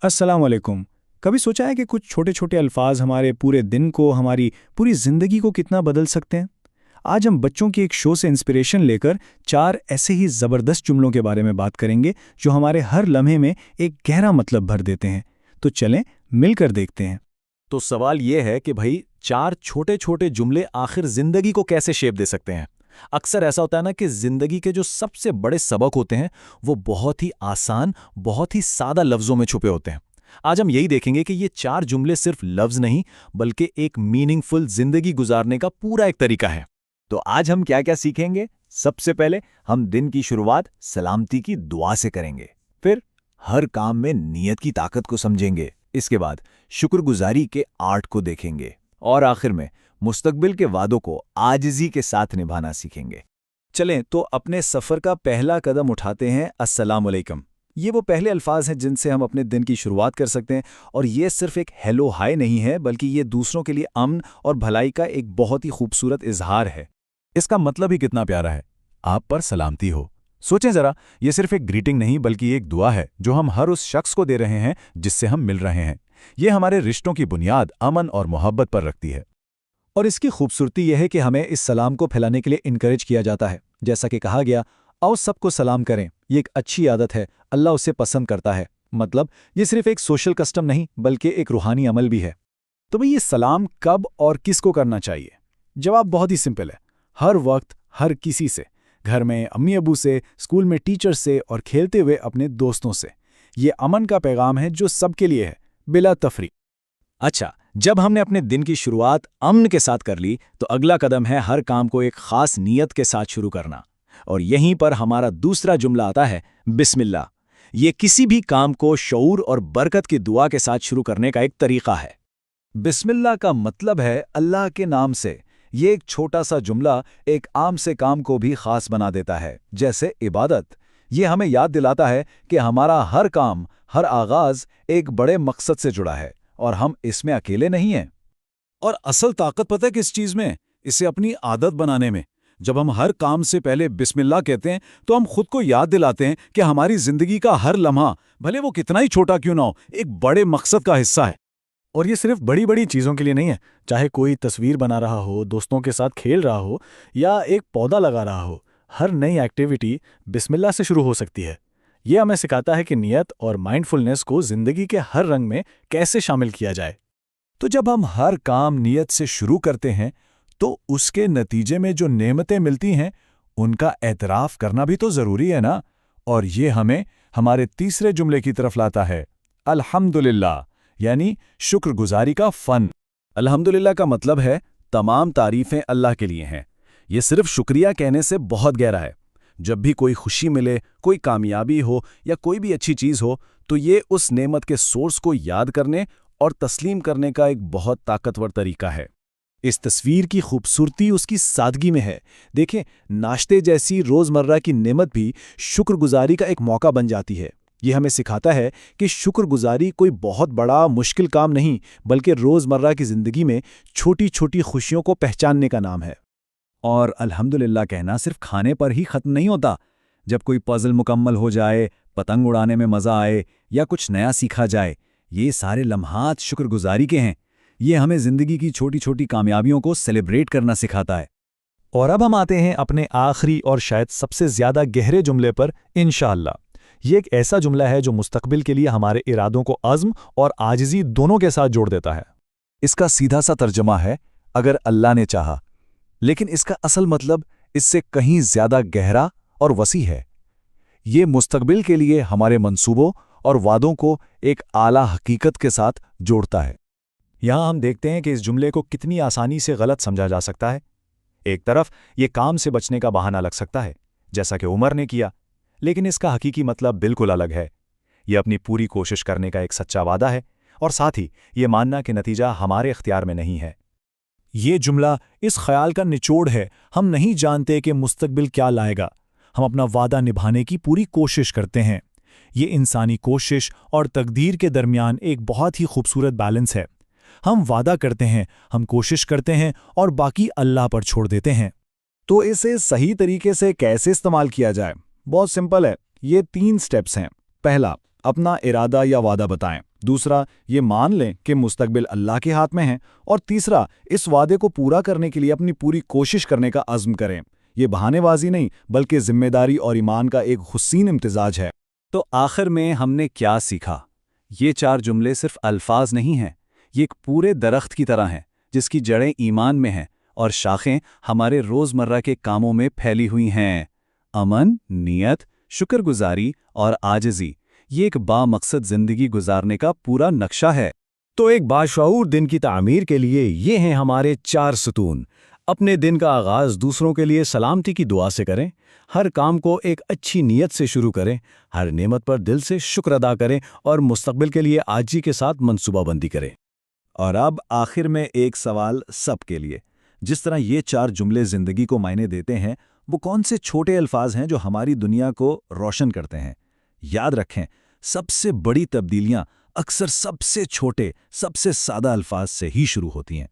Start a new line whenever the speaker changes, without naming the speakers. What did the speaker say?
अस्सलाम वालेकुम। कभी सोचा है कि कुछ छोटे छोटे अल्फाज हमारे पूरे दिन को, हमारी पूरी ज़िंदगी को कितना बदल सकते हैं? आज हम बच्चों के एक शो से इंस्पिरेशन लेकर 4 ऐसे ही ज़बरदस्त जुमलों के बारे में बात करेंगे जो हमारे हर लम्हे में एक गहरा मतलब भर देते हैं। तो चलें, मिलकर देखते हैं।
तो सवाल ये है कि भाई 4 छोटे छोटे जुमले आखिर जिंदगी को कैसे शेप दे सकते हैं। अक्सर ऐसा होता है ना कि जिंदगी के जो सबसे बड़े सबक होते हैं वो बहुत ही आसान, बहुत ही सादा लफ्जों में छुपे होते हैं। आज हम यही देखेंगे कि ये 4 जुमले सिर्फ लफ्ज नहीं बल्कि एक मीनिंगफुल जिंदगी गुजारने का पूरा एक तरीका है। तो आज हम क्या क्या सीखेंगे? सबसे पहले हम दिन की शुरुआत सलामती की दुआ से करेंगे, फिर हर काम में नियत की ताकत को समझेंगे, इसके बाद शुक्रगुजारी के आर्ट को देखेंगे और आखिर में मुस्तकबिल के वादों को आजिज़ी के साथ निभाना सीखेंगे।
चलें तो अपने सफ़र का पहला कदम उठाते हैं, अस्सलाम वालेकुम। ये वो पहले अल्फाज हैं जिनसे हम अपने दिन की शुरुआत कर सकते हैं, और ये सिर्फ एक हेलो हाय नहीं है बल्कि ये दूसरों के लिए अमन और भलाई का एक बहुत ही खूबसूरत इजहार है।
इसका मतलब ही कितना प्यारा है, आप पर सलामती हो। सोचें जरा, ये सिर्फ एक ग्रीटिंग नहीं बल्कि एक दुआ है जो हम हर उस शख्स को दे रहे हैं जिससे हम मिल रहे हैं। ये हमारे रिश्तों की बुनियाद अमन और मोहब्बत पर रखती है।
और इसकी खूबसूरती यह है कि हमें इस सलाम को फैलाने के लिए इनकरेज किया जाता है। जैसा कि कहा गया, आओ सबको सलाम करें, ये एक अच्छी आदत है, अल्लाह उसे पसंद करता है। मतलब ये सिर्फ एक सोशल कस्टम नहीं बल्कि एक रूहानी अमल भी है। तो भाई, ये सलाम कब और किसको करना चाहिए? जवाब बहुत ही सिंपल है, हर वक्त, हर किसी से। घर में अम्मी अबू से, स्कूल में टीचर से और खेलते हुए अपने दोस्तों से। ये अमन का पैगाम है जो सबके लिए है, बिला तफरीक। अच्छा, जब हमने अपने दिन की शुरुआत अमन के साथ कर ली तो अगला कदम है हर काम को एक खास नीयत के साथ शुरू करना। और यहीं पर हमारा दूसरा जुमला आता है, बिस्मिल्लाह। ये किसी भी काम को शऊर और बरकत की दुआ के साथ शुरू करने का एक तरीका है। बिस्मिल्लाह का मतलब है अल्लाह के नाम से। ये एक छोटा सा जुमला एक आम से काम को भी खास बना देता है, जैसे इबादत। ये हमें याद दिलाता है कि हमारा हर काम, हर आगाज एक बड़े मकसद से जुड़ा है और हम इसमें अकेले नहीं हैं।
और असल ताकत पता है किस चीज़ में? इसे अपनी आदत बनाने में। जब हम हर काम से पहले बिस्मिल्लाह कहते हैं तो हम खुद को याद दिलाते हैं कि हमारी जिंदगी का हर लम्हा, भले वो कितना ही छोटा क्यों ना हो, एक बड़े मकसद का हिस्सा है।
और ये सिर्फ बड़ी बड़ी चीज़ों के लिए नहीं है। चाहे कोई तस्वीर बना रहा हो, दोस्तों के साथ खेल रहा हो या एक पौधा लगा रहा हो, हर नई एक्टिविटी बिस्मिल्लाह से शुरू हो सकती है। ये हमें सिखाता है कि नियत और माइंडफुलनेस को ज़िंदगी के हर रंग में कैसे शामिल किया जाए।
तो जब हम हर काम नियत से शुरू करते हैं तो उसके नतीजे में जो नेमतें मिलती हैं उनका एतराफ़ करना भी तो ज़रूरी है ना। और ये हमें हमारे तीसरे जुमले की तरफ लाता है, अल्हम्दुलिल्लाह, यानी शुक्रगुजारी का फ़न।
अल्हम्दुलिल्लाह का मतलब है तमाम तारीफ़ें अल्लाह के लिए हैं। ये सिर्फ शुक्रिया कहने से बहुत गहरा है। जब भी कोई खुशी मिले, कोई कामयाबी हो या कोई भी अच्छी चीज़ हो, तो ये उस नेमत के सोर्स को याद करने और तस्लीम करने का एक बहुत ताकतवर तरीका है। इस तस्वीर की खूबसूरती उसकी सादगी में है। देखें, नाश्ते जैसी रोज़मर्रा की नेमत भी शुक्रगुजारी का एक मौका बन जाती है। ये हमें सिखाता है कि शुक्रगुजारी कोई बहुत बड़ा मुश्किल काम नहीं बल्कि रोज़मर्रा की ज़िंदगी में छोटी छोटी खुशियों को पहचानने का नाम है।
और अल्हम्दुलिल्लाह कहना सिर्फ खाने पर ही ख़त्म नहीं होता। जब कोई पज़ल मुकम्मल हो जाए, पतंग उड़ाने में मज़ा आए या कुछ नया सीखा जाए, ये सारे लम्हात शुक्रगुजारी के हैं। ये हमें ज़िंदगी की छोटी छोटी कामयाबियों को सेलिब्रेट करना सिखाता है।
और अब हम आते हैं अपने आखिरी और शायद सबसे ज़्यादा गहरे जुमले पर, इंशाअल्लाह। ये एक ऐसा जुमला है जो मुस्तकबिल के लिए हमारे इरादों को अज़्म और आजिज़ी दोनों के साथ जोड़ देता है।
इसका सीधा सा तर्जमा है, अगर अल्लाह ने चाहा। लेकिन इसका असल मतलब इससे कहीं ज़्यादा गहरा और वसी है। ये मुस्तकबिल के लिए हमारे मंसूबों और वादों को एक आला हकीकत के साथ जोड़ता है।
यहाँ हम देखते हैं कि इस जुमले को कितनी आसानी से गलत समझा जा सकता है। एक तरफ ये काम से बचने का बहाना लग सकता है, जैसा कि उमर ने किया, लेकिन इसका हकीकी मतलब बिल्कुल अलग है। ये अपनी पूरी कोशिश करने का एक सच्चा वादा है और साथ ही ये मानना कि नतीजा हमारे इख्तियार में नहीं है। ये जुमला इस ख्याल का निचोड़ है, हम नहीं जानते कि मुस्तकबिल क्या लाएगा, हम अपना वादा निभाने की पूरी कोशिश करते हैं। ये इंसानी कोशिश और तकदीर के दरमियान एक बहुत ही खूबसूरत बैलेंस है। हम वादा करते हैं, हम कोशिश करते हैं और बाकी अल्लाह पर छोड़ देते हैं। तो इसे सही तरीके से कैसे इस्तेमाल किया जाए? बहुत सिंपल है, ये 3 स्टेप्स हैं। पहला,
اپنا ارادہ یا وعدہ بتائیں۔ دوسرا، یہ مان لیں کہ مستقبل اللہ کے ہاتھ میں ہے۔ اور تیسرا، اس وعدے کو پورا کرنے کے لیے اپنی پوری کوشش کرنے کا عزم کریں۔ یہ بہانے بازی نہیں بلکہ ذمہ داری اور ایمان کا ایک حسین امتزاج ہے۔
تو آخر میں ہم نے کیا سیکھا؟ یہ 4 جملے صرف الفاظ نہیں ہیں، یہ ایک پورے درخت کی طرح ہیں جس کی جڑیں ایمان میں ہیں اور شاخیں ہمارے روزمرہ کے کاموں میں پھیلی ہوئی ہیں۔ امن، نیت، شکر گزاری اور عاجزی، یہ ایک با مقصد زندگی گزارنے کا پورا نقشہ ہے۔
تو ایک باشعور دن کی تعمیر کے لیے یہ ہیں ہمارے 4 ستون۔ اپنے دن کا آغاز دوسروں کے لیے سلامتی کی دعا سے کریں، ہر کام کو ایک اچھی نیت سے شروع کریں، ہر نعمت پر دل سے شکر ادا کریں اور مستقبل کے لیے عاجزی کے ساتھ منصوبہ بندی کریں۔
اور اب آخر میں ایک سوال سب کے لیے، جس طرح یہ 4 جملے زندگی کو معنی دیتے ہیں، وہ کون سے چھوٹے الفاظ ہیں جو ہماری دنیا کو روشن کرتے ہیں؟ یاد رکھیں، سب سے بڑی تبدیلیاں اکثر سب سے چھوٹے، سب سے سادہ الفاظ سے ہی شروع ہوتی ہیں۔